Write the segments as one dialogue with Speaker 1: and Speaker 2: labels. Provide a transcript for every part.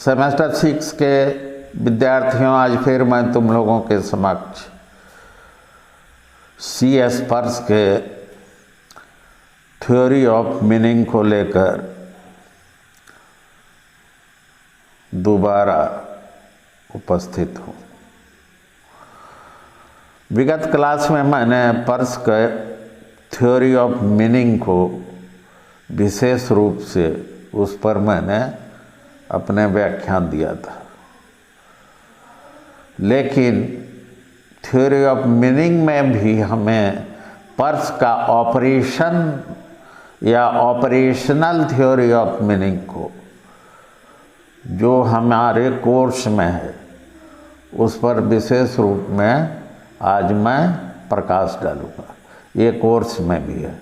Speaker 1: Semester 6 के विद्यार्थियों, आज फिर मैं तुम लोगों के समक्ष CS पर्स के थ्योरी ऑफ मीनिंग को लेकर दोबारा उपस्थित हूँ। विगत क्लास में मैंने पर्स के थ्योरी ऑफ मीनिंग को विशेष रूप से उस पर मैंने अपने व्याख्यान दिया था, लेकिन थ्योरी ऑफ मीनिंग में भी हमें पर्स का ऑपरेशन या ऑपरेशनल थ्योरी ऑफ मीनिंग को जो हमारे कोर्स में है उस पर विशेष रूप में आज मैं प्रकाश डालूंगा। ये कोर्स में भी है।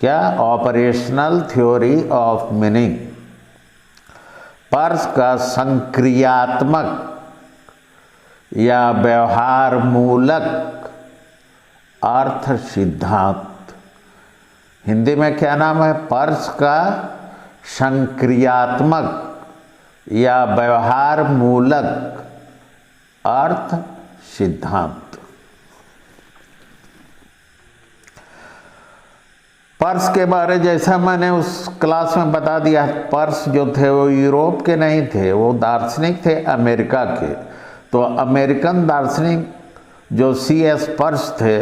Speaker 1: क्या? Operational theory of meaning, purse का संक्रियात्मक या व्यवहार मूलक अर्थ सिद्धांत। हिंदी में क्या नाम है? पर्स का संक्रियात्मक या व्यवहार मूलक अर्थ सिद्धांत। पर्स के बारे जैसा मैंने उस क्लास में बता दिया, पर्स जो थे वो यूरोप के नहीं थे, वो दार्शनिक थे अमेरिका के। तो अमेरिकन दार्शनिक जो CS पर्स थे,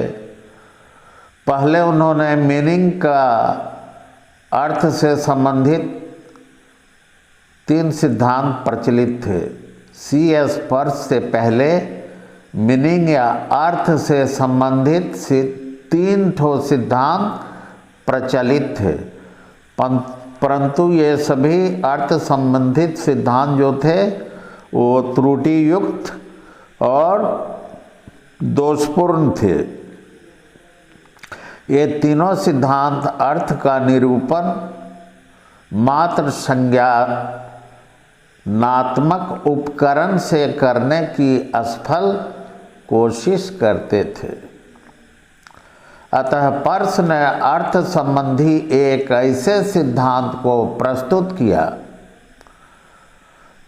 Speaker 1: पहले उन्होंने मीनिंग का अर्थ से संबंधित 3 सिद्धांत प्रचलित थे। CS पर्स से पहले मीनिंग या अर्थ से संबंधित 3 ठो सिद्धांत प्रचलित थे, परंतु ये सभी अर्थ संबंधित सिद्धांत जो थे वो त्रुटि युक्त और दोषपूर्ण थे। ये तीनों सिद्धांत अर्थ का निरूपण मात्र संज्ञानात्मक उपकरण से करने की असफल कोशिश करते थे। अतः पर्स ने अर्थ संबंधी एक ऐसे सिद्धांत को प्रस्तुत किया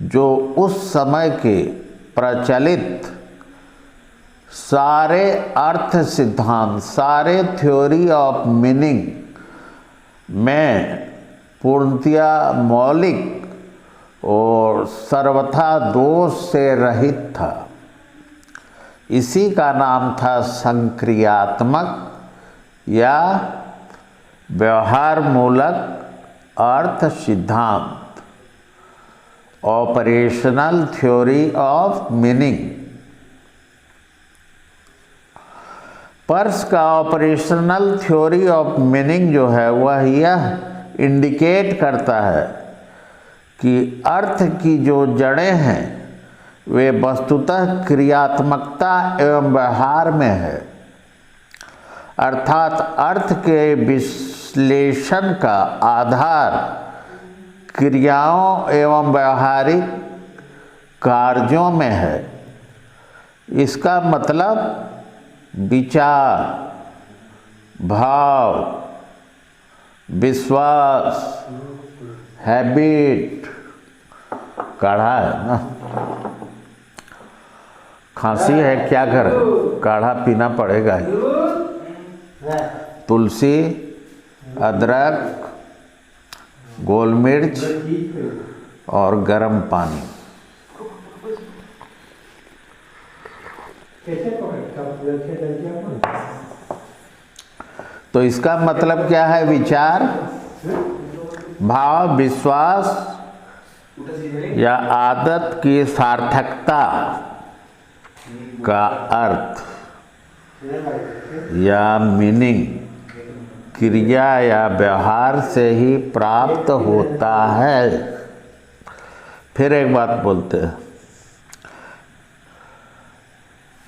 Speaker 1: जो उस समय के प्रचलित सारे अर्थ सिद्धांत, सारे थ्योरी ऑफ मीनिंग में पूर्णतया मौलिक और सर्वथा दोष से रहित था। इसी का नाम था संक्रियात्मक या व्यवहार मूलक अर्थ सिद्धांत, operational theory of meaning. Purse का ऑपरेशनल थ्योरी ऑफ मीनिंग जो है वह यह इंडिकेट करता है कि अर्थ की जो जड़ें हैं वे वस्तुतः क्रियात्मकता एवं व्यवहार में है, अर्थात अर्थ के विश्लेषण का आधार क्रियाओं एवं व्यवहारिक कार्यों में है। इसका मतलब विचार, भाव, विश्वास, हैबिट। काढ़ा है ना, खांसी है, क्या करें, काढ़ा पीना पड़ेगा ही। तुलसी, अदरक, गोल मिर्च और गर्म पानी। तो इसका मतलब क्या है? विचार, भाव, विश्वास या आदत की सार्थकता का अर्थ या मीनिंग क्रिया या व्यवहार से ही प्राप्त होता है। फिर एक बात बोलते हैं,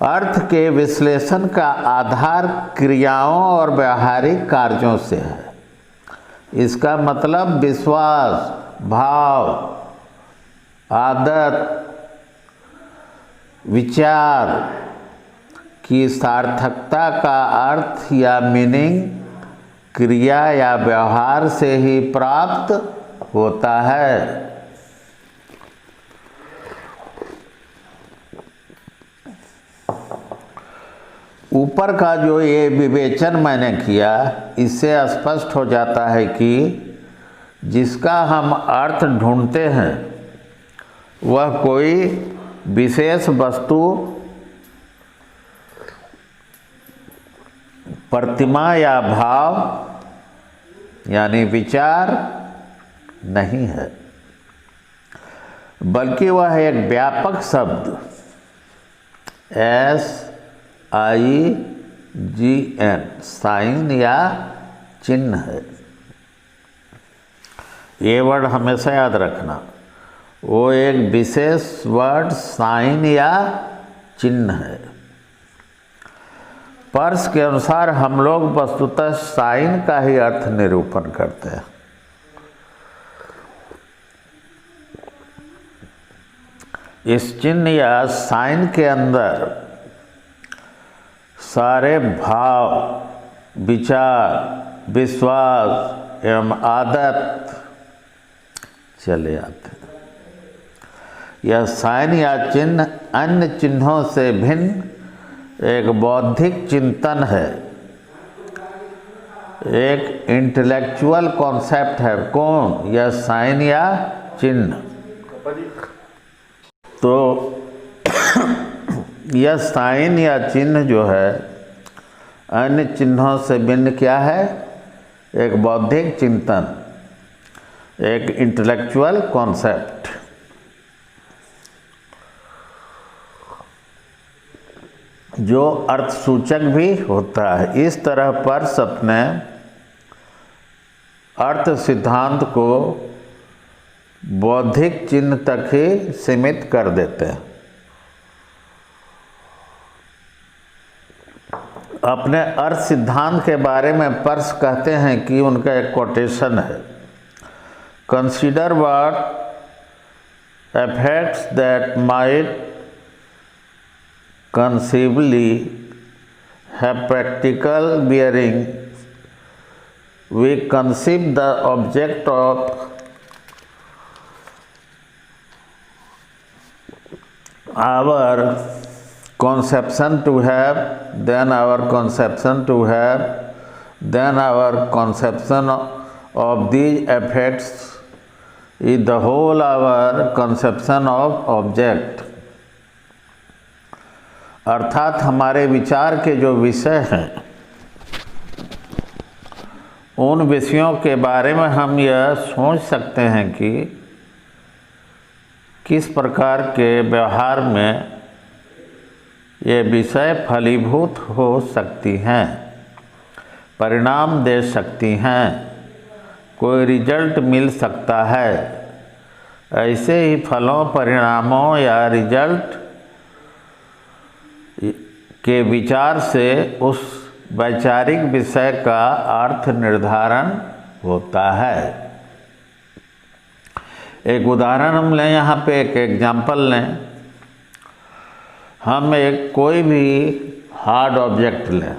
Speaker 1: अर्थ के विश्लेषण का आधार क्रियाओं और व्यावहारिक कार्यों से है। इसका मतलब विश्वास, भाव, आदत, विचार की सार्थकता का अर्थ या मीनिंग क्रिया या व्यवहार से ही प्राप्त होता है। ऊपर का जो ये विवेचन मैंने किया, इससे स्पष्ट हो जाता है कि जिसका हम अर्थ ढूंढते हैं वह कोई विशेष वस्तु, प्रतिमा या भाव यानी विचार नहीं है, बल्कि वह एक व्यापक शब्द SIGN साइन या चिन्ह है। ये वर्ड हमेशा याद रखना, वो एक विशेष वर्ड साइन या चिन्ह है। पर्स के अनुसार हम लोग वस्तुतः साइन का ही अर्थ निरूपण करते हैं। इस चिन्ह या साइन के अंदर सारे भाव, विचार, विश्वास एवं आदत चले आते हैं। यह साइन या चिन्ह अन्य चिन्हों से भिन्न एक बौद्धिक चिंतन है, एक इंटेलेक्चुअल कॉन्सेप्ट है। कौन? यह साइन या चिन्ह। तो यह साइन या चिन्ह जो है अन्य चिन्हों से भिन्न क्या है? एक बौद्धिक चिंतन, एक इंटेलेक्चुअल कॉन्सेप्ट। जो अर्थसूचक भी होता है। इस तरह पर्स अपने अर्थ सिद्धांत को बौद्धिक चिन्ह तक ही सीमित कर देते हैं। अपने अर्थ सिद्धांत के बारे में पर्स कहते हैं कि उनका एक कोटेशन है, consider what effects that might conceivably have practical bearing. We conceive the object of our conception to have, then our conception to have, then our conception of these effects is the whole our conception of object। अर्थात हमारे विचार के जो विषय हैं उन विषयों के बारे में हम यह सोच सकते हैं कि किस प्रकार के व्यवहार में ये विषय फलीभूत हो सकती हैं, परिणाम दे सकती हैं, कोई रिजल्ट मिल सकता है। ऐसे ही फलों, परिणामों या रिजल्ट के विचार से उस वैचारिक विषय का अर्थ निर्धारण होता है। एक उदाहरण हम लें, यहाँ पे एक एग्जाम्पल लें। हम एक कोई भी हार्ड ऑब्जेक्ट लें,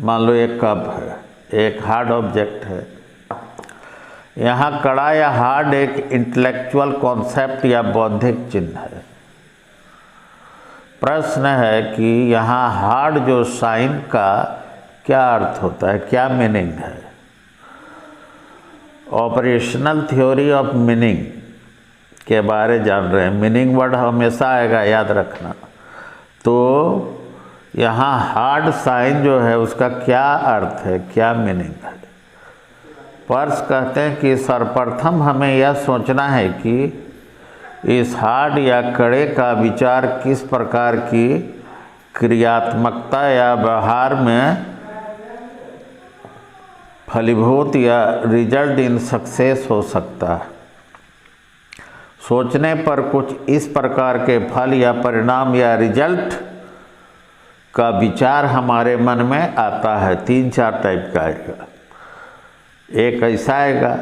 Speaker 1: मान लो एक कप है, एक हार्ड ऑब्जेक्ट है। यहाँ कड़ा या हार्ड एक इंटेलेक्चुअल कॉन्सेप्ट या बौद्धिक चिन्ह है। प्रश्न है कि यहाँ हार्ड जो साइन का क्या अर्थ होता है, क्या मीनिंग है? ऑपरेशनल थ्योरी ऑफ मीनिंग के बारे जान रहे हैं। मीनिंग वर्ड हमेशा आएगा, याद रखना। तो यहाँ हार्ड साइन जो है उसका क्या अर्थ है, क्या मीनिंग है? पर्स कहते हैं कि सर्वप्रथम हमें यह सोचना है कि इस हार्ड या कड़े का विचार किस प्रकार की क्रियात्मकता या व्यवहार में फलीभूत या रिजल्ट इन सक्सेस हो सकता है। सोचने पर कुछ इस प्रकार के फल या परिणाम या रिजल्ट का विचार हमारे मन में आता है। 3-4 टाइप का आएगा। एक ऐसा आएगा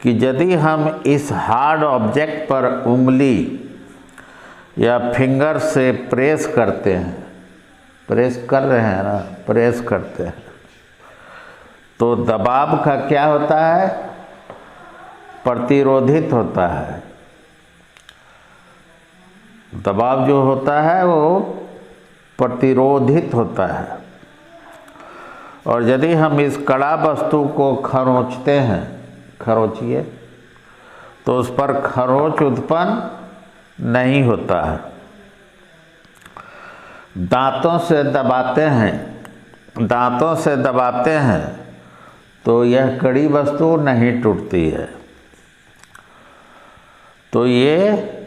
Speaker 1: कि यदि हम इस हार्ड ऑब्जेक्ट पर उंगली या फिंगर से प्रेस करते हैं, प्रेस कर रहे हैं ना, प्रेस करते हैं, तो दबाव का क्या होता है? प्रतिरोधित होता है। दबाव जो होता है वो प्रतिरोधित होता है। और यदि हम इस कड़ा वस्तु को खरोंचते हैं, खरोंचिए, तो उस पर खरोंच उत्पन्न नहीं होता है। दांतों से दबाते हैं, दांतों से दबाते हैं तो यह कड़ी वस्तु नहीं टूटती है। तो ये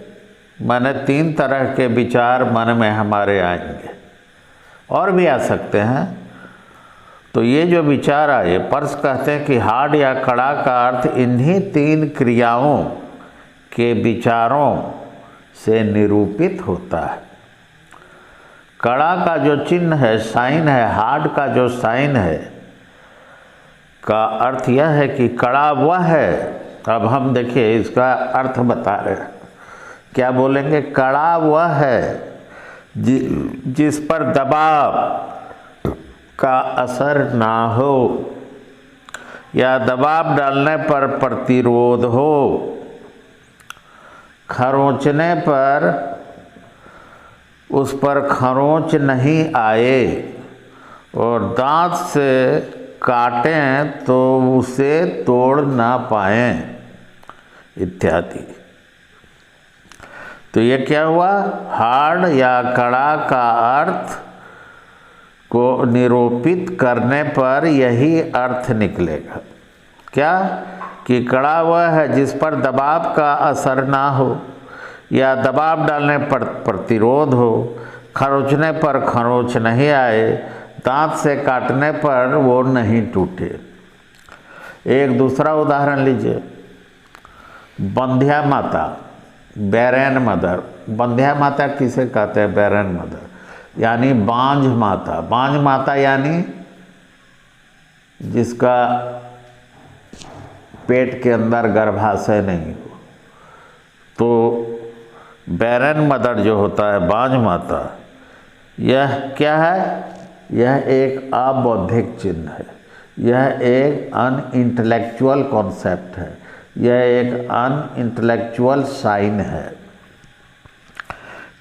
Speaker 1: माने 3 तरह के विचार मन में हमारे आएंगे, और भी आ सकते हैं। तो ये जो विचार आए, पर्स कहते हैं कि हार्ड या कड़ा का अर्थ इन्हीं 3 क्रियाओं के विचारों से निरूपित होता है। कड़ा का जो चिन्ह है, साइन है, हार्ड का जो साइन है, का अर्थ यह है कि कड़ा वह है। अब हम देखिए इसका अर्थ बता रहे हैं, क्या बोलेंगे? कड़ा वह है जिस पर दबाव का असर ना हो या दबाव डालने पर प्रतिरोध हो। खरोंचने पर उस पर खरोंच नहीं आए और दांत से काटें तो उसे तोड़ ना पाएं, इत्यादि। तो ये क्या हुआ? हार्ड या कड़ा का अर्थ को निरूपित करने पर यही अर्थ निकलेगा। क्या? कि कड़ा वह है जिस पर दबाव का असर ना हो या दबाव डालने पर प्रतिरोध हो, खरोंचने पर खरोंच नहीं आए, दांत से काटने पर वो नहीं टूटे। एक दूसरा उदाहरण लीजिए, बंध्या माता, बैरन मदर। बंध्या माता किसे कहते हैं? बैरन मदर, यानी बांझ माता। बांझ माता यानी जिसका पेट के अंदर गर्भाशय नहीं हो। तो बैरन मदर जो होता है, बांझ माता, यह क्या है? यह एक अबौद्धिक चिन्ह है, यह एक अनइंटेलेक्चुअल कॉन्सेप्ट है, यह एक अनइंटेलेक्चुअल साइन है।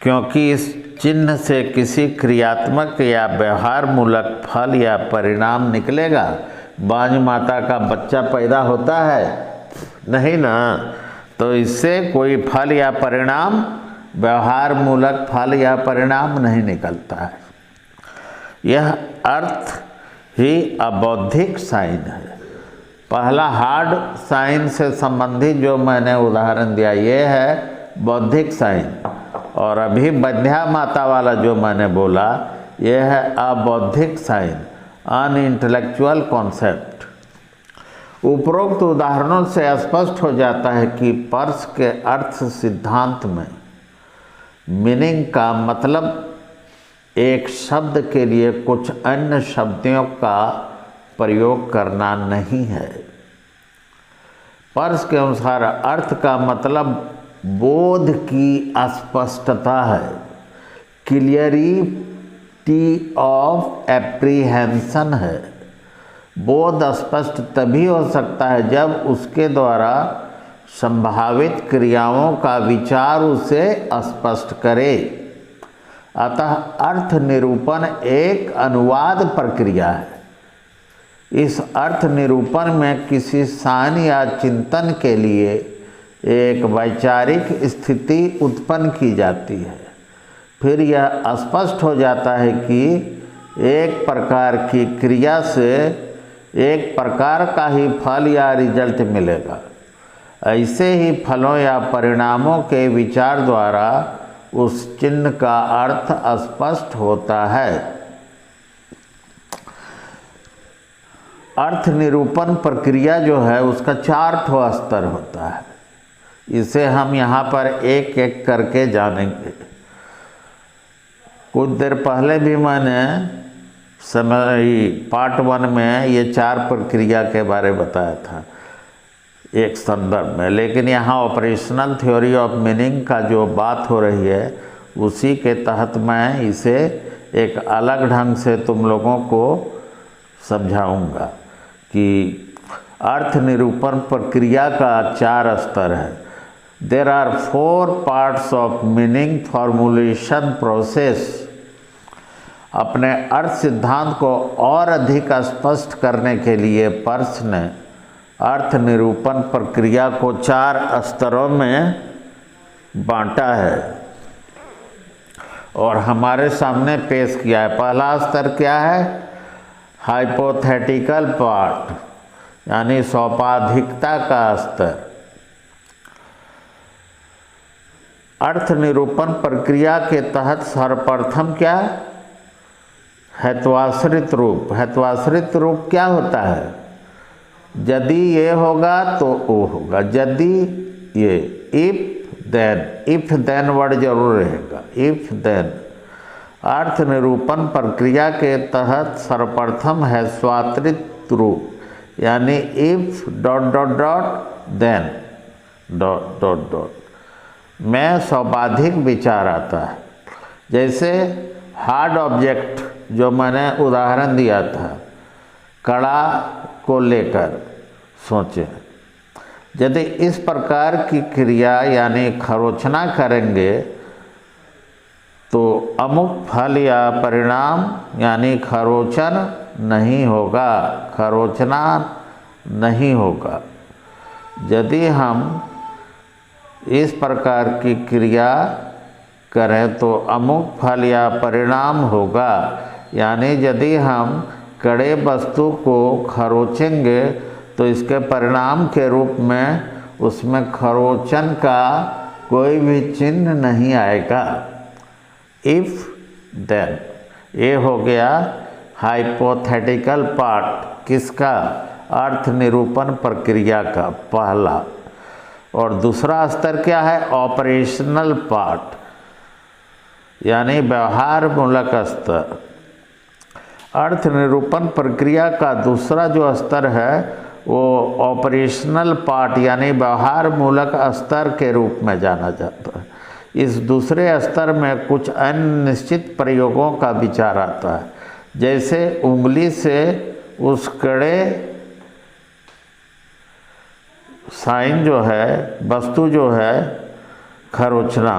Speaker 1: क्योंकि इस चिन्ह से किसी क्रियात्मक या व्यवहार मूलक फल या परिणाम निकलेगा। बांझ माता का बच्चा पैदा होता है नहीं ना, तो इससे कोई फल या परिणाम, व्यवहार मूलक फल या परिणाम नहीं निकलता है। यह अर्थ ही अबौद्धिक साइन है। पहला हार्ड साइन से संबंधित जो मैंने उदाहरण दिया, ये है बौद्धिक साइन, और अभी बंध्या माता वाला जो मैंने बोला, यह है अबौद्धिक साइन, अनइंटेलेक्चुअल कॉन्सेप्ट। उपरोक्त उदाहरणों से स्पष्ट हो जाता है कि पर्स के अर्थ सिद्धांत में मीनिंग का मतलब एक शब्द के लिए कुछ अन्य शब्दों का प्रयोग करना नहीं है। पर्स के अनुसार अर्थ का मतलब बोध की स्पष्टता है, क्लियरिटी ऑफ एप्रीहेंशन है। बोध स्पष्ट तभी हो सकता है जब उसके द्वारा संभावित क्रियाओं का विचार उसे स्पष्ट करे। अतः अर्थ निरूपण एक अनुवाद प्रक्रिया है। इस अर्थ निरूपण में किसी साइन या चिंतन के लिए एक वैचारिक स्थिति उत्पन्न की जाती है। फिर यह स्पष्ट हो जाता है कि एक प्रकार की क्रिया से एक प्रकार का ही फल या रिजल्ट मिलेगा। ऐसे ही फलों या परिणामों के विचार द्वारा उस चिन्ह का अर्थ स्पष्ट होता है। अर्थ निरूपण प्रक्रिया जो है उसका 4 स्तर होता है। इसे हम यहाँ पर एक एक करके जानेंगे। कुछ देर पहले भी मैंने पार्ट 1 में ये 4 प्रक्रिया के बारे बताया था एक संदर्भ में, लेकिन यहाँ ऑपरेशनल थ्योरी ऑफ मीनिंग का जो बात हो रही है उसी के तहत मैं इसे एक अलग ढंग से तुम लोगों को समझाऊंगा कि अर्थ निरूपण प्रक्रिया का 4 स्तर है। There are 4 parts of meaning formulation process. अपने अर्थ सिद्धांत को और अधिक स्पष्ट करने के लिए पर्स ने अर्थ निरूपण प्रक्रिया को 4 स्तरों में बांटा है और हमारे सामने पेश किया है। पहला स्तर क्या है? हाइपोथेटिकल पार्ट, यानी सौपाधिकता का स्तर। अर्थ निरूपण प्रक्रिया के तहत सर्वप्रथम क्या? हेत्वाश्रित रूप। हेत्वाश्रित रूप क्या होता है? यदि ये होगा तो वो होगा, यदि ये, इफ देन वर्ड जरूर रहेगा, इफ देन। अर्थ निरूपण प्रक्रिया के तहत सर्वप्रथम है स्वात्रित रूप, यानी इफ ... देन ... में सौपाधिक विचार आता है। जैसे हार्ड ऑब्जेक्ट जो मैंने उदाहरण दिया था, कड़ा को लेकर सोचें। यदि इस प्रकार की क्रिया यानी खरोचना करेंगे तो अमुक फल या परिणाम यानी खरोचन नहीं होगा, खरोचना नहीं होगा। यदि हम इस प्रकार की क्रिया करें तो अमुक फल या परिणाम होगा, यानी यदि हम कड़े वस्तु को खरोचेंगे तो इसके परिणाम के रूप में उसमें खरोचन का कोई भी चिन्ह नहीं आएगा। इफ देन, ये हो गया हाइपोथेटिकल पार्ट किसका? अर्थ निरूपण प्रक्रिया का पहला। और दूसरा स्तर क्या है? ऑपरेशनल पार्ट, यानी व्यवहार मूलक स्तर। अर्थ निरूपण प्रक्रिया का दूसरा जो स्तर है वो ऑपरेशनल पार्ट यानी व्यवहार मूलक स्तर के रूप में जाना जाता है। इस दूसरे स्तर में कुछ अन्य निश्चित प्रयोगों का विचार आता है, जैसे उंगली से उस कड़े साइन जो है, वस्तु जो है खरोचना,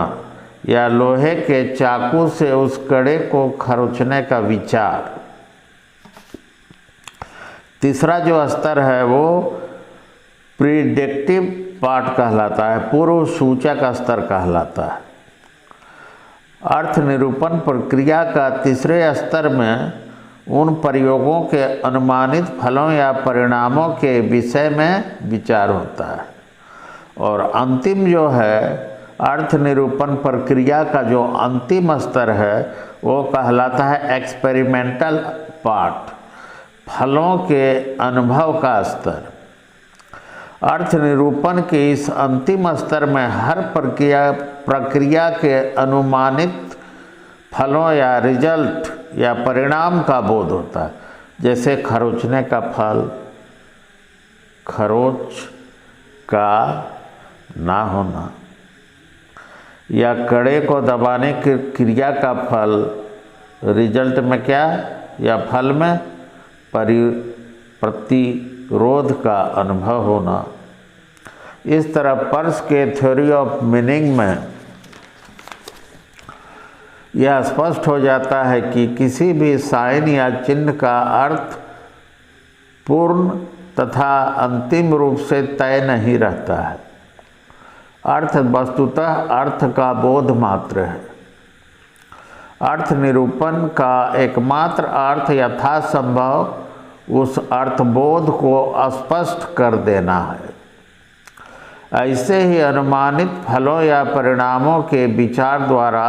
Speaker 1: या लोहे के चाकू से उस कड़े को खरोचने का विचार। तीसरा जो स्तर है वो प्रिडिक्टिव पार्ट कहलाता है, पूर्व सूचक स्तर कहलाता है। अर्थ निरूपण प्रक्रिया का तीसरे स्तर में उन प्रयोगों के अनुमानित फलों या परिणामों के विषय में विचार होता है। और अंतिम जो है अर्थ निरूपण प्रक्रिया का जो अंतिम स्तर है वो कहलाता है एक्सपेरिमेंटल पार्ट, फलों के अनुभव का स्तर। अर्थ निरूपण के इस अंतिम स्तर में हर प्रक्रिया के अनुमानित फलों या रिजल्ट या परिणाम का बोध होता है, जैसे खरोचने का फल, खरोच का ना होना, या कड़े को दबाने की क्रिया का फल, रिजल्ट में क्या, या फल में प्रतिरोध का अनुभव होना। इस तरह पर्स के थ्योरी ऑफ मीनिंग में यह स्पष्ट हो जाता है कि किसी भी साइन या चिन्ह का अर्थ पूर्ण तथा अंतिम रूप से तय नहीं रहता है। अर्थ वस्तुतः अर्थ का बोध मात्र है। अर्थ निरूपण का एकमात्र अर्थ यथासंभव उस अर्थबोध को स्पष्ट कर देना है। ऐसे ही अनुमानित फलों या परिणामों के विचार द्वारा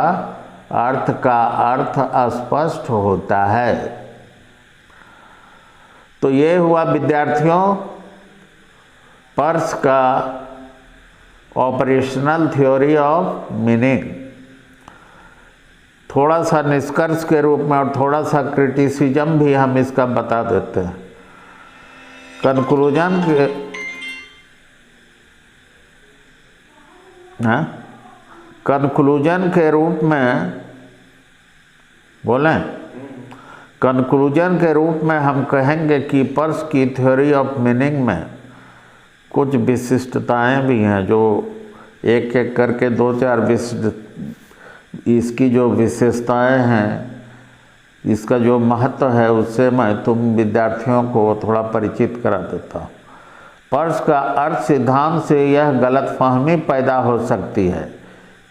Speaker 1: अर्थ का अर्थ स्पष्ट होता है। तो ये हुआ विद्यार्थियों पर्स का ऑपरेशनल थ्योरी ऑफ मीनिंग। थोड़ा सा निष्कर्ष के रूप में और थोड़ा सा क्रिटिसिज्म भी हम इसका बता देते हैं। कंक्लूजन के कंक्लूजन के रूप में बोलें, कंक्लूजन के रूप में हम कहेंगे कि पर्स की थ्योरी ऑफ मीनिंग में कुछ विशिष्टताएं भी हैं, जो एक एक करके 2-4 इसकी जो विशेषताएं हैं इसका जो महत्व है उससे मैं तुम विद्यार्थियों को थोड़ा परिचित करा देता हूँ। पर्स का अर्थ सिद्धांत से यह गलतफहमी पैदा हो सकती है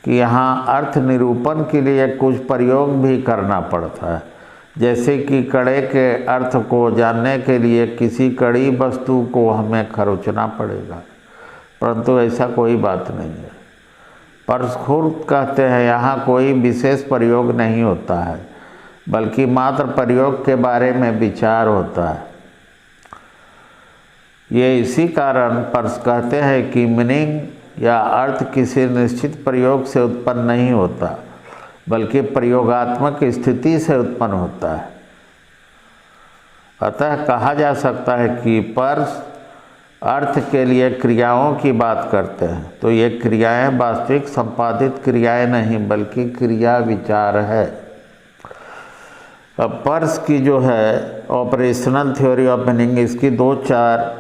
Speaker 1: कि यहाँ अर्थ निरूपण के लिए कुछ प्रयोग भी करना पड़ता है, जैसे कि कड़े के अर्थ को जानने के लिए किसी कड़ी वस्तु को हमें खरोचना पड़ेगा, परंतु ऐसा कोई बात नहीं है। पर्स खुद कहते हैं यहाँ कोई विशेष प्रयोग नहीं होता है, बल्कि मात्र प्रयोग के बारे में विचार होता है। ये इसी कारण पर्स कहते हैं कि मीनिंग या अर्थ किसी निश्चित प्रयोग से उत्पन्न नहीं होता, बल्कि प्रयोगात्मक स्थिति से उत्पन्न होता है। अतः कहा जा सकता है कि पर्स अर्थ के लिए क्रियाओं की बात करते हैं, तो ये क्रियाएं वास्तविक संपादित क्रियाएं नहीं, बल्कि क्रिया विचार है। अब पर्स की जो है ऑपरेशनल थ्योरी ऑफ मीनिंग, इसकी 2-4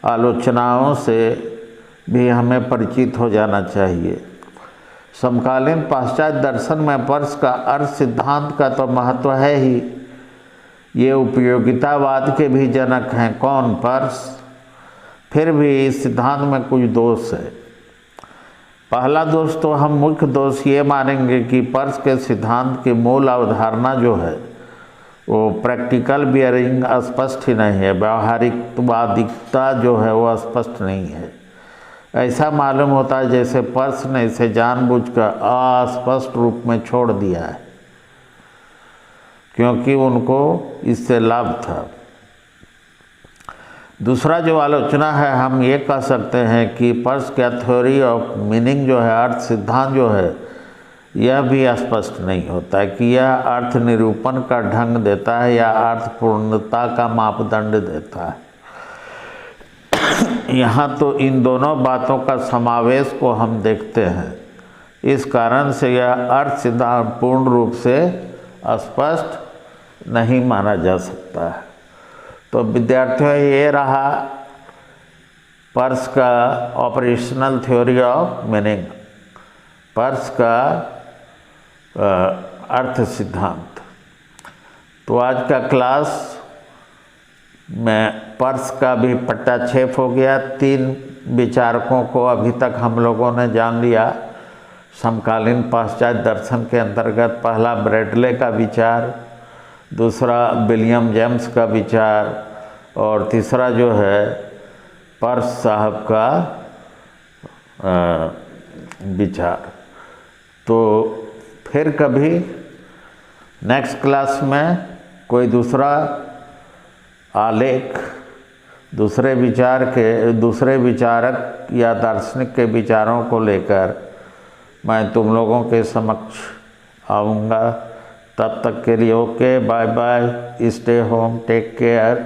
Speaker 1: आलोचनाओं से भी हमें परिचित हो जाना चाहिए। समकालीन पाश्चात्य दर्शन में पर्स का अर्थ सिद्धांत का तो महत्व है ही, ये उपयोगितावाद के भी जनक हैं। कौन? पर्स। फिर भी इस सिद्धांत में कुछ दोष है। पहला दोष तो हम मुख्य दोष ये मानेंगे कि पर्स के सिद्धांत की मूल अवधारणा जो है वो प्रैक्टिकल बियरिंग स्पष्ट ही नहीं है, व्यावहारिकवादिकता जो है वो स्पष्ट नहीं है। ऐसा मालूम होता है जैसे पर्स ने इसे जानबूझकर अस्पष्ट रूप में छोड़ दिया है, क्योंकि उनको इससे लाभ था। दूसरा जो आलोचना है, हम ये कह सकते हैं कि पर्स का थ्योरी ऑफ मीनिंग जो है, अर्थ सिद्धांत जो है, यह भी स्पष्ट नहीं होता है कि यह अर्थ निरूपण का ढंग देता है या अर्थपूर्णता का मापदंड देता है। यहाँ तो इन दोनों बातों का समावेश को हम देखते हैं। इस कारण से यह अर्थ सिद्धांत पूर्ण रूप से स्पष्ट नहीं माना जा सकता है। तो विद्यार्थियों, ये रहा पर्स का operational theory of meaning, purse का अर्थ सिद्धांत। तो आज का क्लास में पर्स का भी पट्टाक्षेप हो गया। 3 विचारकों को अभी तक हम लोगों ने जान लिया समकालीन पाश्चात्य दर्शन के अंतर्गत। पहला ब्रैडले का विचार, दूसरा विलियम जेम्स का विचार, और तीसरा जो है पर्स साहब का विचार। तो फिर कभी नेक्स्ट क्लास में कोई दूसरा आलेख, दूसरे विचारक या दार्शनिक के विचारों को लेकर मैं तुम लोगों के समक्ष आऊँगा। तब तक के लिए okay, bye bye, stay home, take care.